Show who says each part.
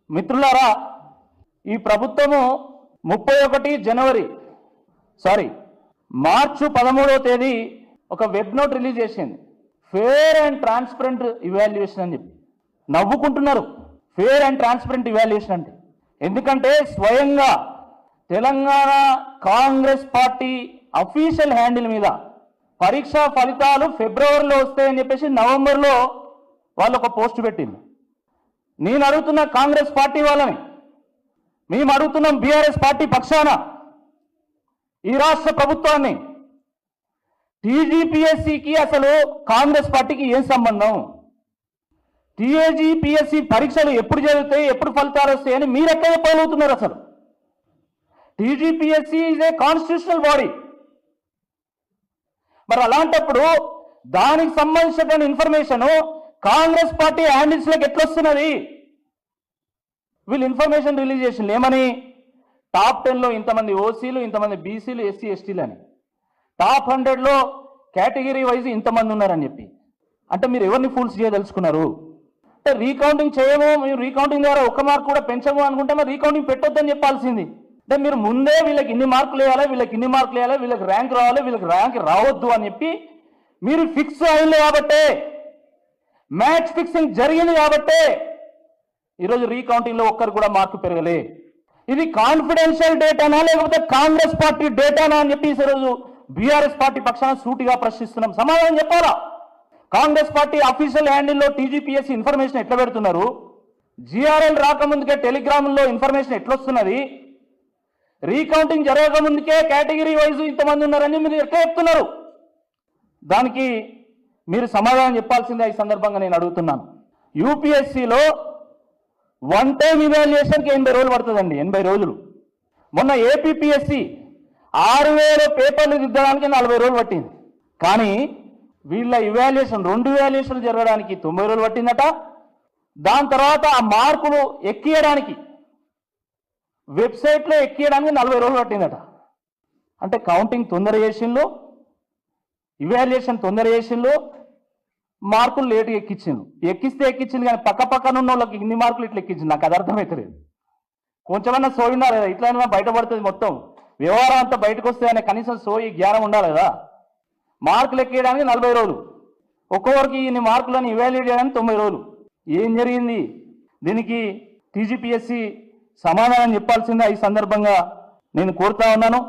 Speaker 1: మిత్రులారా, ఈ ప్రభుత్వము 31 జనవరి మార్చి 13వ తేదీ ఒక వెబ్ నోట్ రిలీజ్ చేసింది. ఫేర్ అండ్ ట్రాన్స్పరెంట్ ఇవాల్యుయేషన్ అని చెప్పి నవ్వుకుంటున్నారు. ఫేర్ అండ్ ట్రాన్స్పరెంట్ ఇవాల్యుయేషన్ అంటే ఎందుకంటే స్వయంగా Telangana Congress party official handle మీద పరీక్షా ఫలితాలు ఫిబ్రవరిలో వస్తాయని చెప్పేసి నవంబర్లో వాళ్ళు ఒక పోస్ట్ పెట్టింది. నేను అడుగుతున్న కాంగ్రెస్ పార్టీ వాళ్ళని, మేము అడుగుతున్నాం బీఆర్ఎస్ పార్టీ పక్షాన ఈ రాష్ట్ర ప్రభుత్వాన్ని, టీజీపీఎస్సీకి అసలు కాంగ్రెస్ పార్టీకి ఏం సంబంధం? టీజీపీఎస్సీ పరీక్షలు ఎప్పుడు జరుగుతాయి, ఎప్పుడు ఫలితాలు వస్తాయని మీరు ఎక్కడ చెప్పగలుగుతున్నారు? అసలు TGPSC is a constitutional body. మరి అలాంటప్పుడు దానికి సంబంధించిన ఇన్ఫర్మేషన్ కాంగ్రెస్ పార్టీ హ్యాండిల్స్లోకి ఎట్లొస్తున్నది? వీళ్ళు ఇన్ఫర్మేషన్ రిలీజ్ చేసింది ఏమని? టాప్ 10లో ఇంతమంది ఓసీలు, ఇంతమంది బీసీలు, ఎస్సీ ఎస్టీలు అని, టాప్ 100లో కేటగిరీ వైజ్ ఇంతమంది ఉన్నారని చెప్పి. అంటే మీరు ఎవరిని ఫూల్స్ చేయదలుచుకున్నారు? అంటే రీకౌంటింగ్ చేయము, మేము రీకౌంటింగ్ ద్వారా ఒక్క మార్క్ కూడా పెంచము అనుకుంటే మరి రీకౌంటింగ్ పెట్టొద్దని చెప్పాల్సింది. అంటే మీరు ముందే వీళ్ళకి ఇన్ని మార్కులు వేయాలి, వీళ్ళకి ఇన్ని మార్కులు వేయాలి, వీళ్ళకి ర్యాంక్ రావాలి, వీళ్ళకి ర్యాంక్ రావద్దు అని చెప్పి మీరు ఫిక్స్ అయింది కాబట్టే, మ్యాచ్ ఫిక్సింగ్ జరిగింది కాబట్టే ఈరోజు రీకౌంటింగ్లో ఒక్కరు కూడా మార్కు పెరగలే. ఇది కాన్ఫిడెన్షియల్ డేటానా లేకపోతే కాంగ్రెస్ పార్టీ డేటానా అని చెప్పి ఈరోజు బీఆర్ఎస్ పార్టీ పక్షాన సూటిగా ప్రశ్నిస్తున్నాం. సమాధానం చెప్పాలా? కాంగ్రెస్ పార్టీ అఫీషియల్ హ్యాండిల్లో టీజీపీఎస్సీ ఇన్ఫర్మేషన్ ఎట్లా పెడుతున్నారు? జీఆర్ఎల్ రాకముందుకే టెలిగ్రామ్లో ఇన్ఫర్మేషన్ ఎట్లొస్తున్నది? రీకౌంటింగ్ జరగకముందుకే కేటగిరీ వైజ్ ఇంతమంది ఉన్నారని మీరు ఎట్లా చెప్తున్నారు? దానికి మీరు సమాధానం చెప్పాల్సిందే. ఈ సందర్భంగా నేను అడుగుతున్నాను. యూపీఎస్సీలో వన్ టైం ఇవాల్యుయేషన్కి 80 రోజులు పడుతుందండి, 80 రోజులు. మొన్న ఏపీపీఎస్సీ 6000 పేపర్లు దిద్దడానికి 40 రోజులు పట్టింది. కానీ వీళ్ళ ఇవాల్యుయేషన్ 2 ఇవాల్యుయేషన్లు జరగడానికి 90 రోజులు పట్టిందట. దాని తర్వాత ఆ మార్కులు ఎక్కియడానికి వెబ్సైట్లో ఎక్కియడానికి 40 రోజులు పట్టిందట. అంటే కౌంటింగ్ తొందర చేసిండ్రు, ఇవాల్యుయేషన్ తొందర చేసిండ్రు, మార్కులు లేటుగా ఎక్కిస్తే ఎక్కించింది కానీ పక్కన ఉన్న వాళ్ళకి ఇన్ని మార్కులు ఇట్లా ఎక్కించింది. నాకు అది అర్థమవుతలేదు. కొంచెమన్నా సోయి ఉండాలి కదా, ఇట్లా బయటపడుతుంది మొత్తం వ్యవహారం అంతా బయటకు వస్తే అనే కనీసం సోయి జ్ఞానం ఉండాలి కదా. మార్కులు ఎక్కేయడానికి 40 రోజులు, ఒక్కొక్కరికి ఇన్ని మార్కులను ఇవాల్యుయేట్ చేయడానికి 90 రోజులు. ఏం జరిగింది? దీనికి టీజీపీఎస్సీ సమాధానం చెప్పాల్సిందే ఈ సందర్భంగా నేను కోరుతా ఉన్నాను.